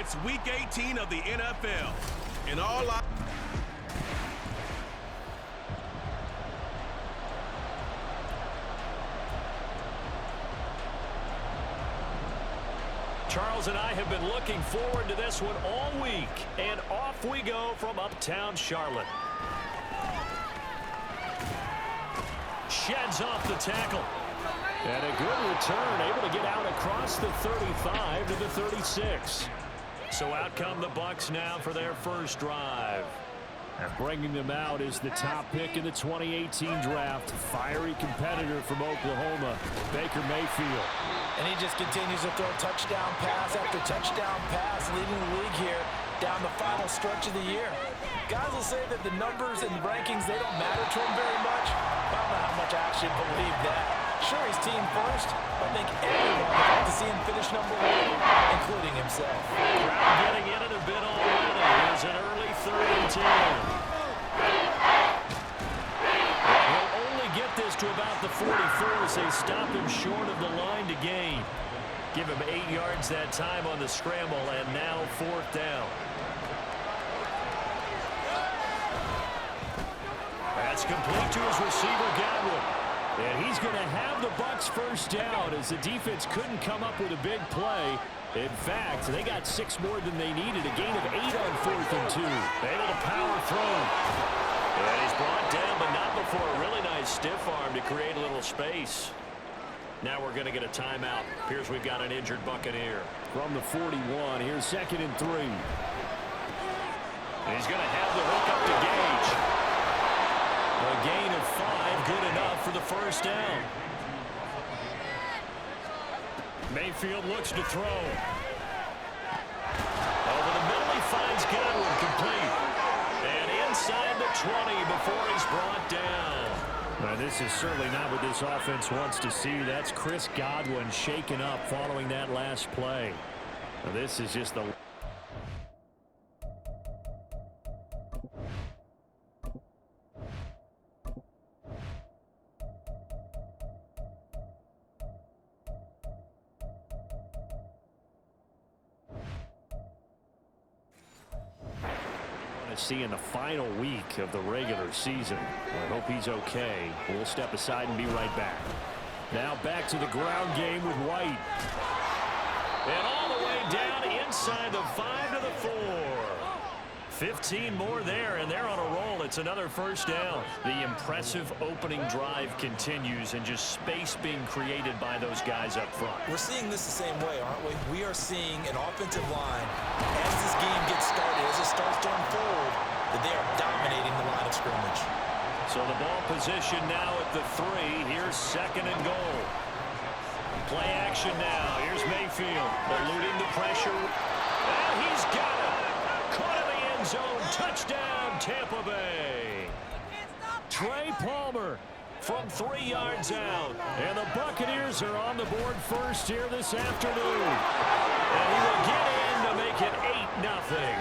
It's Week 18 of the NFL. And all I... Charles and I have been looking forward to this one all week. And off we go from uptown Charlotte. Sheds off the tackle. And a good return, able to get out across the 35 to the 36. So out come the Bucs now for their first drive. And bringing them out is the top pick in the 2018 draft. Fiery competitor from Oklahoma, Baker Mayfield. And he just continues to throw touchdown pass after touchdown pass, leading the league here down the final stretch of the year. Guys will say that the numbers and rankings, they don't matter to him very much. I don't know how much I actually believe that. Sure, he's team first, but I think everyone would like to see him finish number one, including himself. Crowd getting in it a bit already. It's an early 3rd and 10. He'll only get this to about the 44 as they stop him short of the line to gain. Give him 8 yards that time on the scramble, and now 4th down. That's complete to his receiver, Godwin. And he's going to have the Bucs first down as the defense couldn't come up with a big play. In fact, they got 6 more than they needed, a gain of 8 on 4th and 2. Able to power through. And he's brought down, but not before a really nice stiff arm to create a little space. Now we're going to get a timeout. Appears we've got an injured Buccaneer. From the 41, here's 2nd and 3. And he's going to have the hook up to Gage. A gain of 5, good enough for the first down. Mayfield looks to throw. Over the middle, he finds Godwin complete. And inside the 20 before he's brought down. Well, this is certainly not what this offense wants to see. That's Chris Godwin shaken up following that last play. Now, this is just the... see in the final week of the regular season. I hope he's okay. We'll step aside and be right back. Now back to the ground game with White. And all the way down inside the 5 to the 4. 15 more there, and they're on a roll. It's another first down. The impressive opening drive continues, and just space being created by those guys up front. We're seeing this the same way, aren't we? We are seeing an offensive line, as this game gets started, as it starts to unfold, that they are dominating the line of scrimmage. So the ball position now at the 3. Here's 2nd and goal. Play action now. Here's Mayfield, eluding the pressure. And he's got it. Caught in the end zone. Touchdown, Tampa Bay. Trey Palmer from 3 yards out. And the Buccaneers are on the board first here this afternoon. And he will get in to make it 8-0.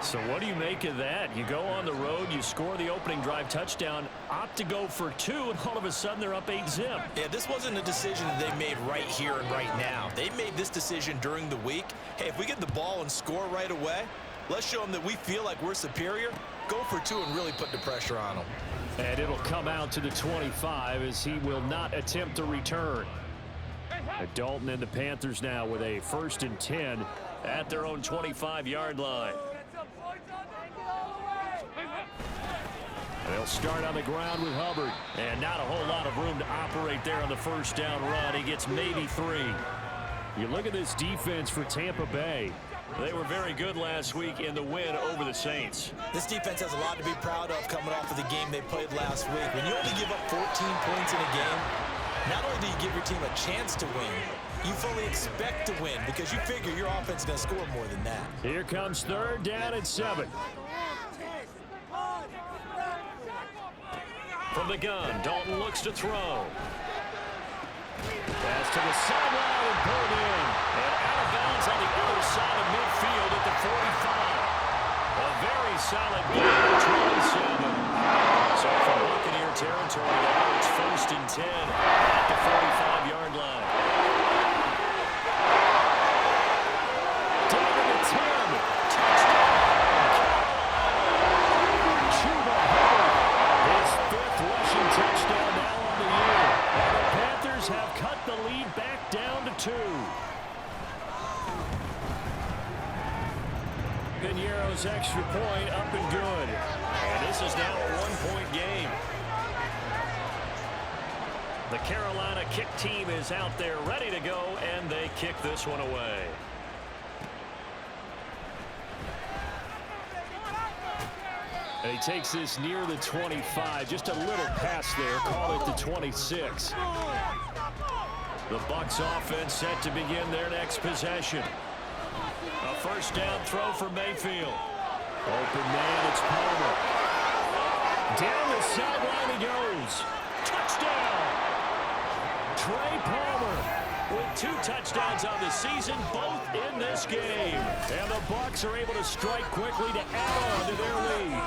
So what do you make of that? You go on the road, you score the opening drive touchdown, opt to go for 2, and all of a sudden they're up 8-zip. Yeah, this wasn't a decision that they made right here and right now. They made this decision during the week. Hey, if we get the ball and score right away, let's show them that we feel like we're superior. Go for 2 and really put the pressure on them. And it'll come out to the 25 as he will not attempt to return. Dalton and the Panthers now with a 1st and 10 at their own 25-yard line. They'll start on the ground with Hubbard. And not a whole lot of room to operate there on the first down run. He gets maybe 3. You look at this defense for Tampa Bay. They were very good last week in the win over the Saints. This defense has a lot to be proud of coming off of the game they played last week. When you only give up 14 points in a game, not only do you give your team a chance to win, you fully expect to win because you figure your offense is going to score more than that. Here comes 3rd down and 7. From the gun, Dalton looks to throw. Pass to the sideline and pulled in. And out of bounds on the other side of midfield at the 45. A very solid gain of 27. So from Buccaneer territory now, it's 1st and 10 at the 45-yard line. Down to the 10. Panthers have cut the lead back down to 2. Piñeiro's extra point up and good. And this is now a 1-point game. The Carolina kick team is out there ready to go, and they kick this one away. And he takes this near the 25. Just a little pass there. Call it the 26. The Bucs offense set to begin their next possession. A first down throw for Mayfield. Open man, it's Palmer. Down the sideline he goes. Touchdown! Trey Palmer with 2 touchdowns on the season, both in this game. And the Bucs are able to strike quickly to add on to their lead.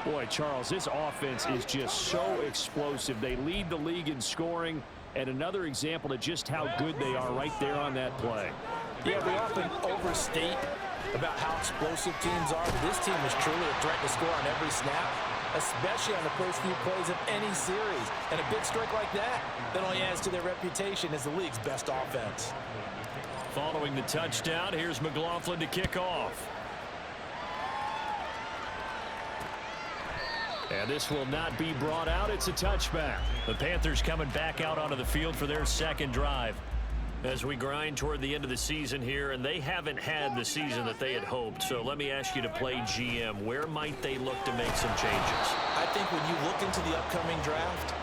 Boy, Charles, this offense is just so explosive. They lead the league in scoring, and another example of just how good they are right there on that play. Yeah, we often overstate about how explosive teams are, but this team is truly a threat to score on every snap, especially on the first few plays of any series. And a big strike like that only adds to their reputation as the league's best offense. Following the touchdown, here's McLaughlin to kick off. And this will not be brought out. It's a touchback. The Panthers coming back out onto the field for their second drive. As we grind toward the end of the season here, and they haven't had the season that they had hoped. So let me ask you to play GM. Where might they look to make some changes? I think when you look into the upcoming draft,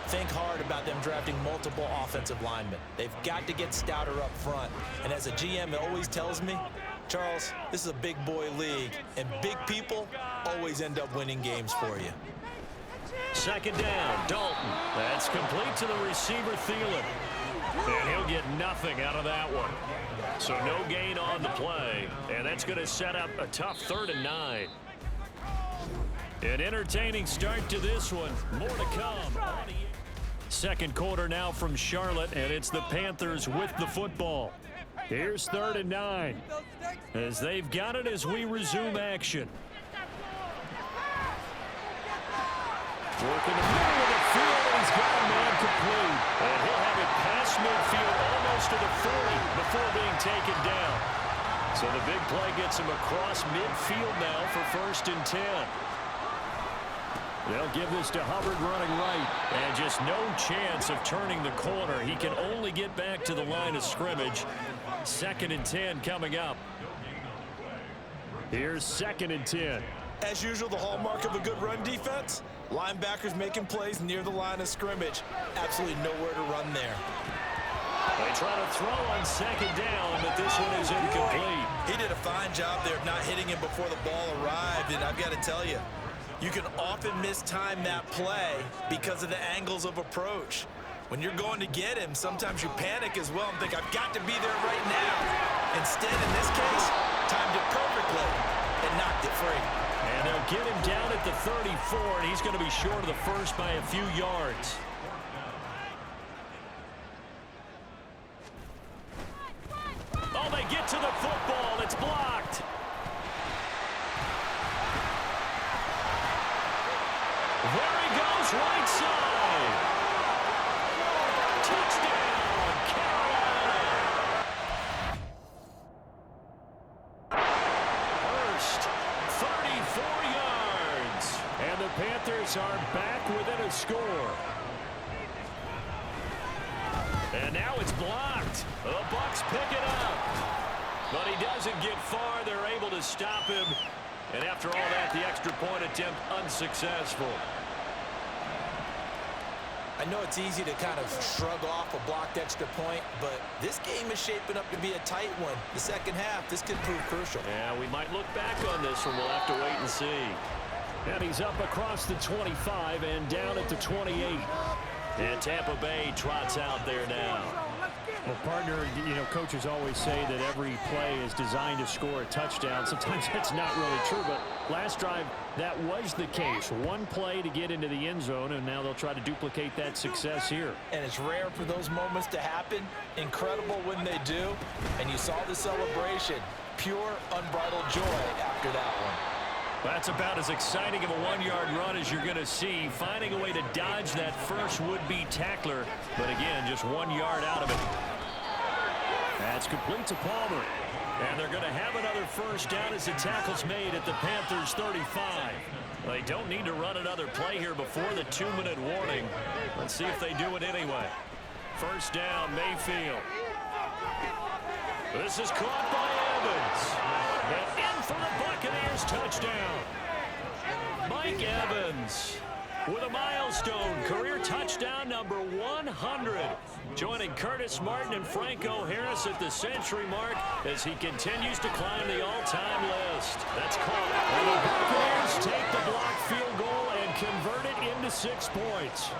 think hard about them drafting multiple offensive linemen. They've got to get stouter up front. And as a GM, it always tells me, Charles, this is a big boy league, and big people always end up winning games for you. Second down, Dalton. That's complete to the receiver, Thielen. And he'll get nothing out of that one. So no gain on the play. And that's going to set up a tough 3rd and 9. An entertaining start to this one. More to come. Second quarter now from Charlotte, and it's the Panthers with the football. Here's 3rd and 9. As they've got it as we resume action. Working the middle of the field, and he's got a man complete. And he'll have it past midfield almost to the 40 before being taken down. So the big play gets him across midfield now for 1st and 10. They'll give this to Hubbard running right. And just no chance of turning the corner. He can only get back to the line of scrimmage. 2nd and 10 coming up. Here's 2nd and 10. As usual, the hallmark of a good run defense, linebackers making plays near the line of scrimmage. Absolutely nowhere to run there. They try to throw on 2nd down, but this one is incomplete. He did a fine job there of not hitting him before the ball arrived, and I've got to tell you, you can often mistime that play because of the angles of approach. When you're going to get him, sometimes you panic as well and think, I've got to be there right now. Instead, in this case, timed it perfectly and knocked it free. And they'll get him down at the 34, and he's going to be short of the first by a few yards. Oh, they get to the football. It's blocked. There he goes, right side. Touchdown, Carolina. First, 34 yards. And the Panthers are back within a score. And now it's blocked. The Bucs pick it up. But he doesn't get far. They're able to stop him. And after all that, the extra point attempt unsuccessful. I know it's easy to kind of shrug off a blocked extra point, but this game is shaping up to be a tight one. The second half, this could prove crucial. Yeah, we might look back on this one. We'll have to wait and see. And he's up across the 25 and down at the 28. And Tampa Bay trots out there now. Well, partner, you know, coaches always say that every play is designed to score a touchdown. Sometimes that's not really true, but last drive, that was the case. One play to get into the end zone, and now they'll try to duplicate that success here. And it's rare for those moments to happen. Incredible when they do. And you saw the celebration. Pure, unbridled joy after that one. That's about as exciting of a one-yard run as you're going to see, finding a way to dodge that first would-be tackler. But again, just 1 yard out of it. That's complete to Palmer. And they're going to have another first down as the tackle's made at the Panthers 35. They don't need to run another play here before the 2-minute warning. Let's see if they do it anyway. First down, Mayfield. This is caught by Evans. And in for the Buccaneers touchdown. Mike Evans with a milestone career touchdown number 100. Joining Curtis Martin and Franco Harris at the century mark as he continues to climb the all-time list. That's caught. And the Buccaneers take the blocked field goal and convert it into 6 points.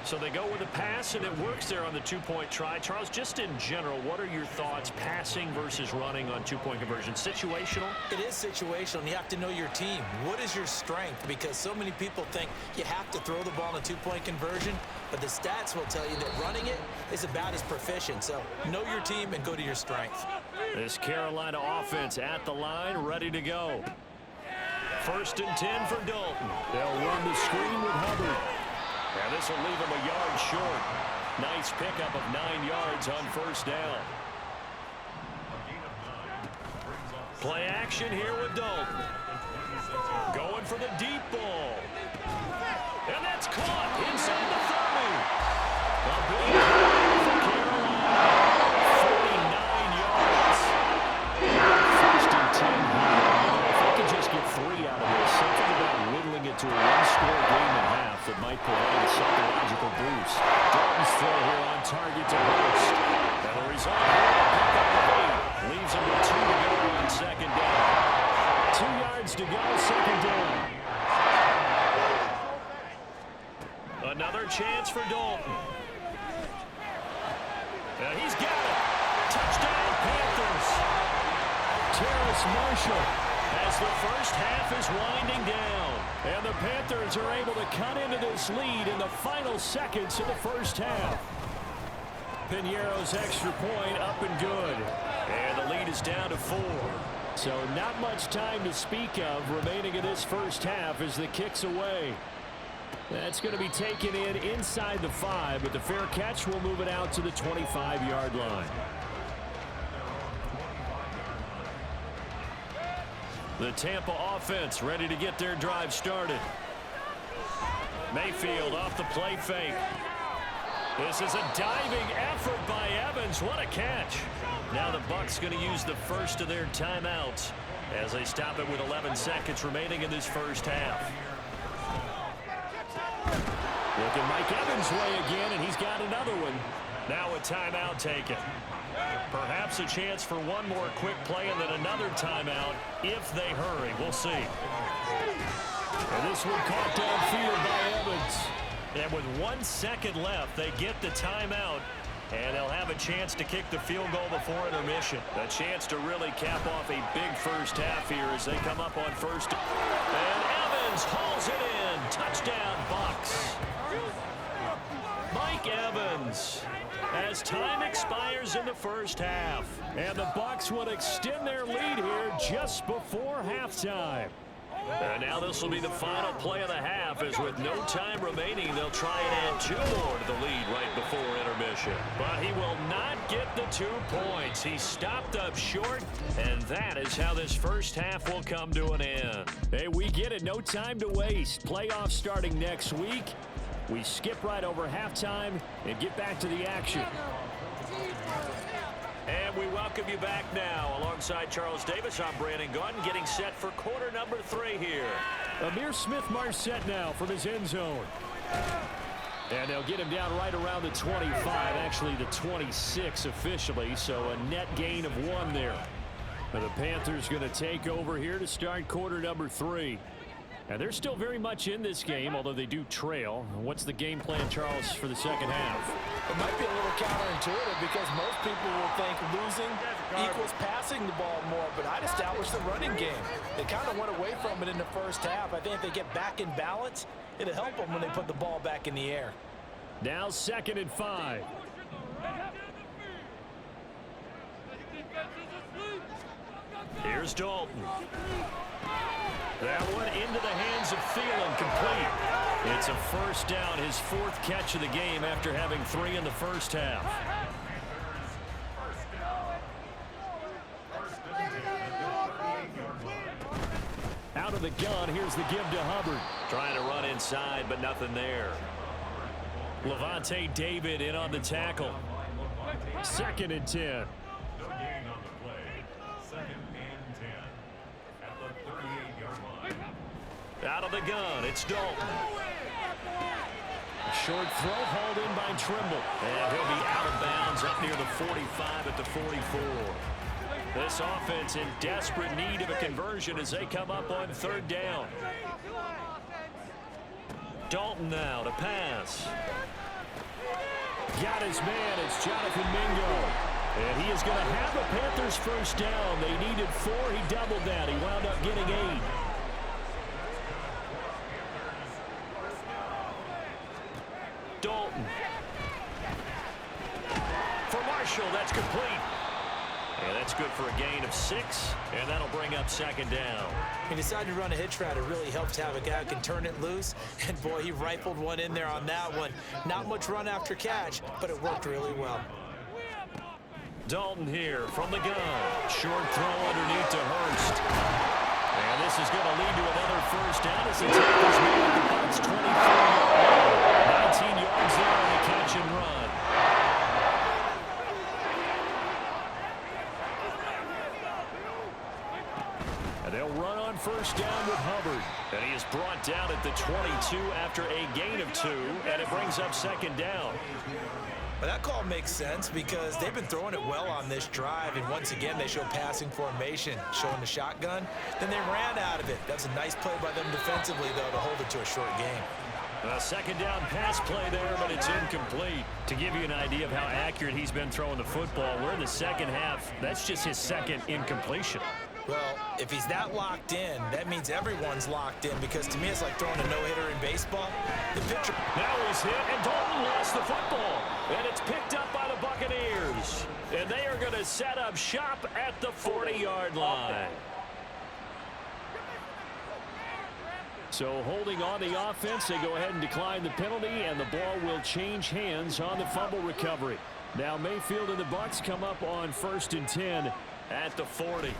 So they go with a pass, and it works there on the 2-point try. Charles, just in general, what are your thoughts passing versus running on 2-point conversion? Situational? It is situational, and you have to know your team. What is your strength? Because so many people think you have to throw the ball in a 2-point conversion, but the stats will tell you that running it is about as proficient. So know your team and go to your strength. This Carolina offense at the line, ready to go. 1st and 10 for Dalton. They'll run the screen with Hubbard. And this will leave him a yard short. Nice pickup of 9 yards on first down. Play action here with Dalton. Going for the deep ball. And that's caught inside the 30. A big play for Carolina. 49 yards. 1st and 10 here. If they could just get 3 out of this, something about whittling it to a 1-score game and a half that might provide a psychological boost. Dalton's throw here on target to Hurst. And the result here, pick up the lead. Leaves him with 2 to go on 2nd down. 2 yards to go, 2nd down. Another chance for Dalton. And he's got it. Touchdown, Panthers. Terrace Marshall as the first half is winding down. And the Panthers are able to cut into this lead in the final seconds of the first half. Piñeiro's extra point up and good. And the lead is down to 4. So not much time to speak of remaining in this first half as the kick's away. That's going to be taken in inside the 5, but the fair catch will move it out to the 25-yard line. The Tampa offense ready to get their drive started. Mayfield off the play fake. This is a diving effort by Evans. What a catch. Now the Bucs going to use the first of their timeouts as they stop it with 11 seconds remaining in this first half. Look at Mike Evans' way again, and he's got another one. Now a timeout taken. Perhaps a chance for one more quick play and then another timeout if they hurry. We'll see. And this one caught downfield by Evans. And with 1 second left, they get the timeout. And they'll have a chance to kick the field goal before intermission. A chance to really cap off a big first half here as they come up on first. And Evans hauls it in. Touchdown, Bucs. Mike Evans. As time expires in the first half. And the Bucs will extend their lead here just before halftime. And now this will be the final play of the half, as with no time remaining, they'll try and add 2 more to the lead right before intermission. But he will not get the 2 points. He stopped up short, and that is how this first half will come to an end. Hey, we get it. No time to waste. Playoffs starting next week. We skip right over halftime and get back to the action. And we welcome you back now. Alongside Charles Davis, I'm Brandon Gunn, getting set for quarter number 3 here. Amir Smith-Marset now from his end zone. And they'll get him down right around the 25, actually the 26 officially, so a net gain of 1 there. And the Panthers going to take over here to start quarter number 3. And they're still very much in this game, although they do trail. What's the game plan, Charles, for the second half? It might be a little counterintuitive because most people will think losing equals passing the ball more, but I'd establish the running game. They kind of went away from it in the first half. I think if they get back in balance, it'll help them when they put the ball back in the air. Now 2nd and 5. Here's Dalton. That one into the hands of Thielen, complete. It's a first down, his 4th catch of the game after having 3 in the first half. Out of the gun, here's the give to Hubbard. Trying to run inside, but nothing there. Levante David in on the tackle. 2nd and 10. Out of the gun, it's Dalton. Short throw hauled in by Trimble. And he'll be out of bounds up near the 45 at the 44. This offense in desperate need of a conversion as they come up on 3rd down. Dalton now to pass. Got his man, it's Jonathan Mingo. And he is going to have the Panthers first down. They needed 4, he doubled that. He wound up getting 8. Dalton. For Marshall, that's complete. And that's good for a gain of 6, and that'll bring up 2nd down. He decided to run a hitch route. It really helps to have a guy who can turn it loose. And, boy, he rifled one in there on that one. Not much run after catch, but it worked really well. Dalton here from the gun. Short throw underneath to Hurst. And this is going to lead to another first down as he tackles me at the Bucs 24 19 yards there on the catch and run. And they'll run on first down with Hubbard. And he is brought down at the 22 after a gain of 2, and it brings up 2nd down. Well, that call makes sense because they've been throwing it well on this drive, and once again they show passing formation, showing the shotgun. Then they ran out of it. That's a nice play by them defensively, though, to hold it to a short game. A 2nd down pass play there, but it's incomplete. To give you an idea of how accurate he's been throwing the football, we're in the 2nd half. That's just his 2nd incompletion. Well, if he's that locked in, that means everyone's locked in, because to me it's like throwing a no-hitter in baseball. The pitcher... Now he's hit, and Dalton lost the football. And it's picked up by the Buccaneers. And they are going to set up shop at the 40-yard line. So holding on the offense, they go ahead and decline the penalty, and the ball will change hands on the fumble recovery. Now Mayfield and the Bucs come up on 1st and 10 at the 40.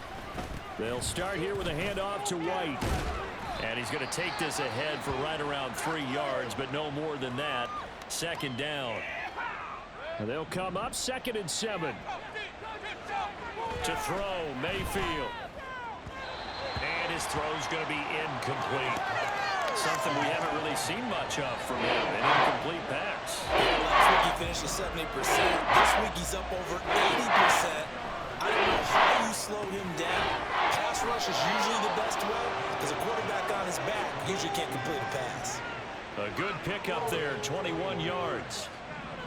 They'll start here with a handoff to White. And he's going to take this ahead for right around 3 yards, but no more than that. 2nd down. And they'll come up 2nd and 7. To throw, Mayfield. And his throw's going to be incomplete. Something we haven't really seen much of from him, an incomplete pass. Last week he finished at 70%. This week he's up over 80%. I don't know how you slow him down. Pass rush is usually the best way, because a quarterback on his back usually can't complete a pass. A good pickup there, 21 yards.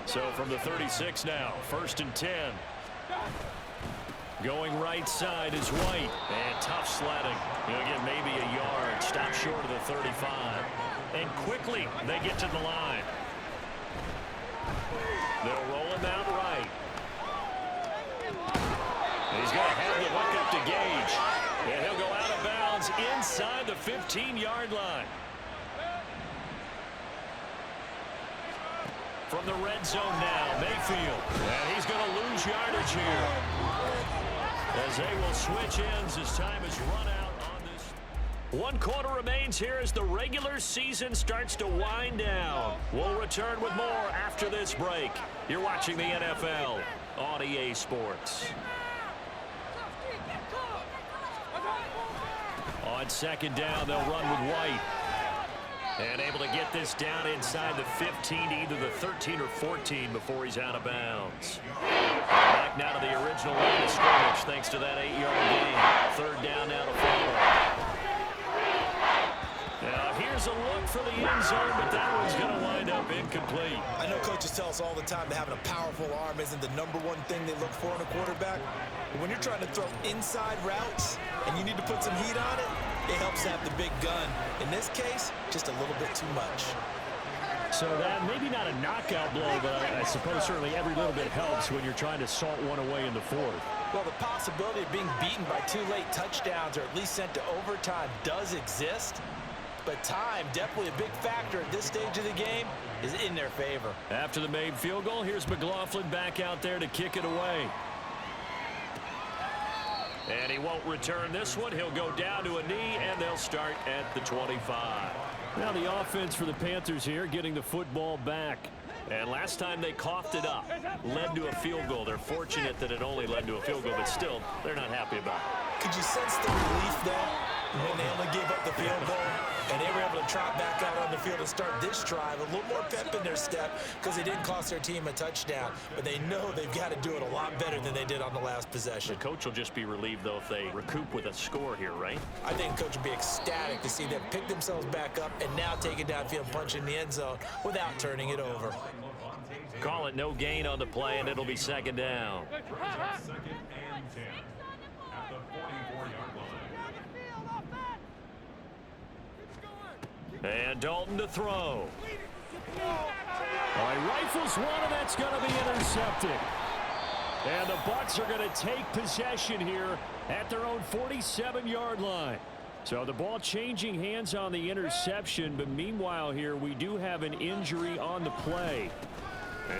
So from the 36 now, 1st and 10. Going right side is White. And tough sledding. He'll get maybe a yard. Stop short of the 35. And quickly they get to the line. They'll roll him out right. He's going to have the hook up to Gage. And he'll go out of bounds inside the 15-yard line. From the red zone now, Mayfield. And he's going to lose yardage here. As they will switch ends as time is run out on this. 1 quarter remains here as the regular season starts to wind down. We'll return with more after this break. You're watching the NFL on EA Sports. On 2nd down, they'll run with White. And able to get this down inside the 15 to either the 13 or 14 before he's out of bounds. Back now to the original line of scrimmage thanks to that 8-yard gain. 3rd down now to follow. Now here's a look for the end zone, but that one's going to wind up incomplete. I know coaches tell us all the time that having a powerful arm isn't the #1 thing they look for in a quarterback. But when you're trying to throw inside routes and you need to put some heat on it, it helps to have the big gun. In this case, just a little bit too much. So that maybe not a knockout blow, but I suppose certainly every little bit helps when you're trying to salt one away in the fourth. Well, the possibility of being beaten by 2 late touchdowns or at least sent to overtime does exist. But time, definitely a big factor at this stage of the game, is in their favor. After the made field goal, here's McLaughlin back out there to kick it away. And he won't return this one. He'll go down to a knee, and they'll start at the 25. Now the offense for the Panthers here getting the football back. And last time they coughed it up, led to a field goal. They're fortunate that it only led to a field goal, but still, they're not happy about it. Could you sense the relief, though, when they only gave up the field goal and they were able to trot back out on the field and start this drive? A little more pep in their step because they didn't cost their team a touchdown, but they know they've got to do it a lot better than they did on the last possession. The coach will just be relieved, though, if they recoup with a score here, right? I think the coach will be ecstatic to see them pick themselves back up and now take it downfield and punch in the end zone without turning it over. Call it no gain on the play, and it'll be second down. Second and 10 at the 44-yard line. And Dalton to throw. All right, rifles one, and that's going to be intercepted. And the Bucs are going to take possession here at their own 47-yard line. So the ball changing hands on the interception, but meanwhile here we do have an injury on the play.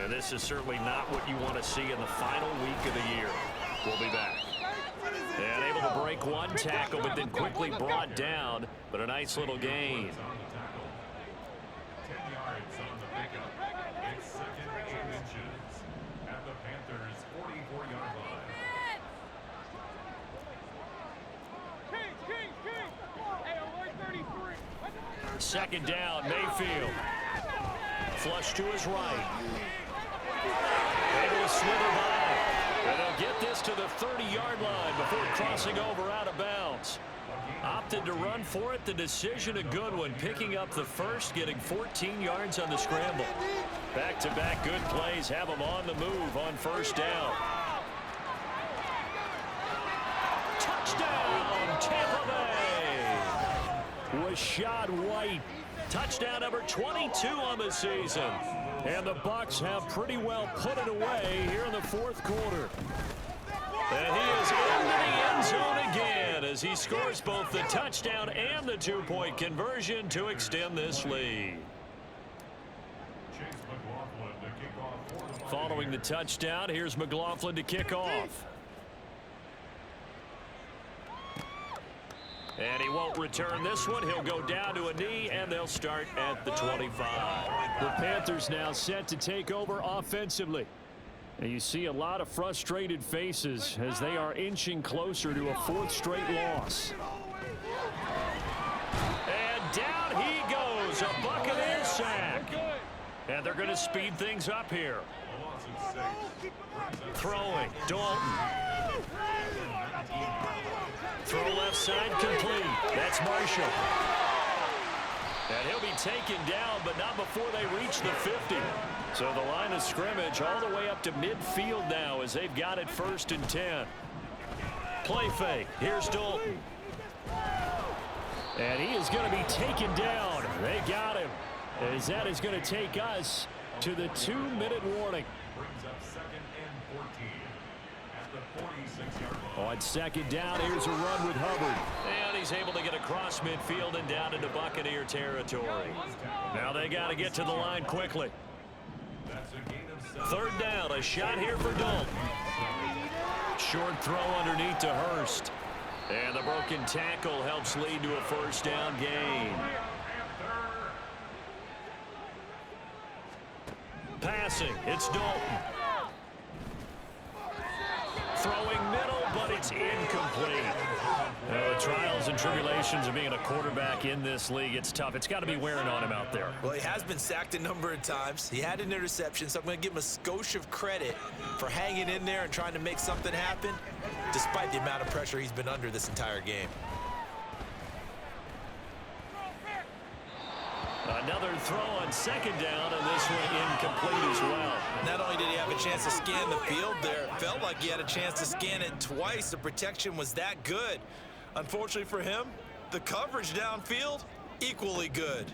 And this is certainly not what you want to see in the final week of the year. We'll be back. And able to break one tackle, but then quickly brought down, but a nice little gain. 10 yards on the pickup. It's second and inches at the Panthers' 44-yard line. Second down, Mayfield. Flush to his right. Able to slither by. And they'll get this to the 30-yard line before crossing over out of bounds. Opted to run for it. The decision a good one. Picking up the first, getting 14 yards on the scramble. Back-to-back good plays have them on the move on first down. Touchdown, Tampa Bay! Rashad White. Touchdown number 22 on the season. And the Bucs have pretty well put it away here in the fourth quarter. And he is into the end zone again as he scores both the touchdown and the two-point conversion to extend this lead. Following the touchdown, here's McLaughlin to kick off. And he won't return this one. He'll go down to a knee, and they'll start at the 25. The Panthers now set to take over offensively. And you see a lot of frustrated faces as they are inching closer to a fourth straight loss. And down he goes, a Buccaneers sack. And they're going to speed things up here. Throwing, Dalton. Throw left side complete. That's Marshall. And he'll be taken down, but not before they reach the 50. So the line of scrimmage all the way up to midfield now as they've got it 1st and 10. Play fake. Here's Dalton. And he is going to be taken down. They got him. As that is going to take us to the 2-minute warning. Brings up second and 14 at the 46-yard line. On second down, here's a run with Hubbard. And he's able to get across midfield and down into Buccaneer territory. Now they got to get to the line quickly. That's a gain of 7. Third down, a shot here for Dalton. Short throw underneath to Hurst. And the broken tackle helps lead to a first down gain. Passing, it's Dalton. Throwing middle, but it's incomplete. The trials and tribulations of being a quarterback in this league, it's tough. It's got to be wearing on him out there. Well, he has been sacked a number of times. He had an interception, so I'm going to give him a skosh of credit for hanging in there and trying to make something happen, despite the amount of pressure he's been under this entire game. Another throw on second down, and this one incomplete as well. Not only did he have a chance to scan the field there, it felt like he had a chance to scan it twice. The protection was that good. Unfortunately for him, the coverage downfield, equally good.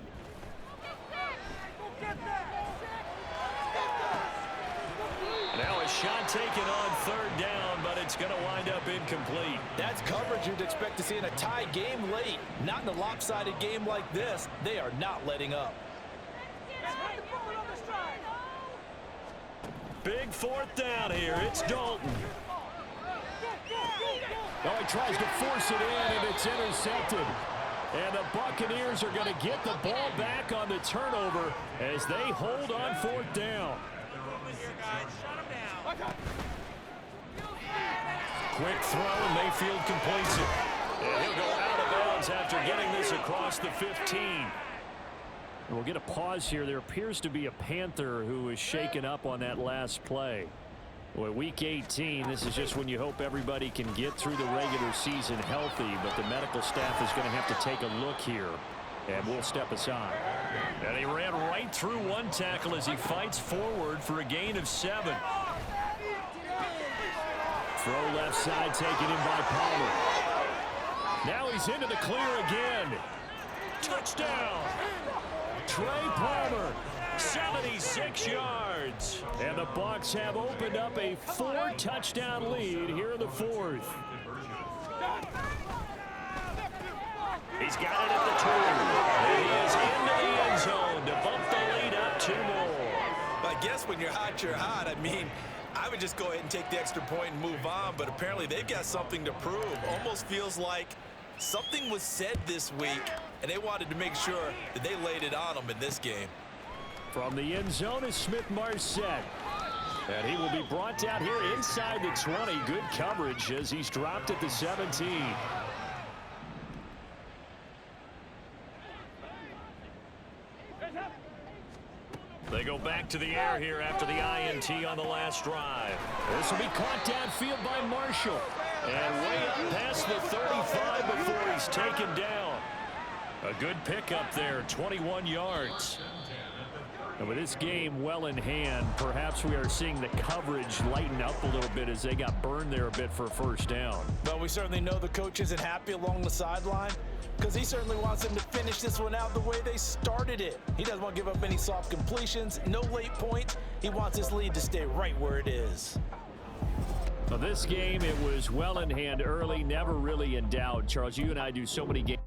Now a shot taken on third down, but it's going to wind up incomplete. That's coverage you'd expect to see in a tie game late. Not in a lopsided game like this. They are not letting up. Big fourth down here. It's Dalton. Oh, he tries to force it in, and it's intercepted. And the Buccaneers are going to get the ball back on the turnover as they hold on fourth down. Quick throw, and Mayfield completes it. And he'll go out of bounds after getting this across the 15. We'll get a pause here. There appears to be a Panther who is shaken up on that last play. Well, week 18, this is just when you hope everybody can get through the regular season healthy, but the medical staff is going to have to take a look here, and we'll step aside. And he ran right through one tackle as he fights forward for a gain of 7. Throw left side taken in by Palmer. Now he's into the clear again. Touchdown! Trey Palmer, 76 yards. And the Bucs have opened up a 4-touchdown lead here in the fourth. He's got it at the 2. And he is into the end zone to bump the lead up 2 more. I guess when you're hot, you're hot. I mean, I would just go ahead and take the extra point and move on, but apparently they've got something to prove. Almost feels like something was said this week, and they wanted to make sure that they laid it on them in this game. From the end zone is Smith-Marset. And he will be brought down here inside the 20. Good coverage as he's dropped at the 17. They go back to the air here after the INT on the last drive. This will be caught downfield by Marshall. And way up past the 35 before he's taken down. A good pickup there, 21 yards. And with this game well in hand, perhaps we are seeing the coverage lighten up a little bit as they got burned there a bit for a first down. Well, we certainly know the coach isn't happy along the sideline because he certainly wants them to finish this one out the way they started it. He doesn't want to give up any soft completions, no late points. He wants his lead to stay right where it is. Well, this game, it was well in hand early, never really in doubt. Charles, you and I do so many games.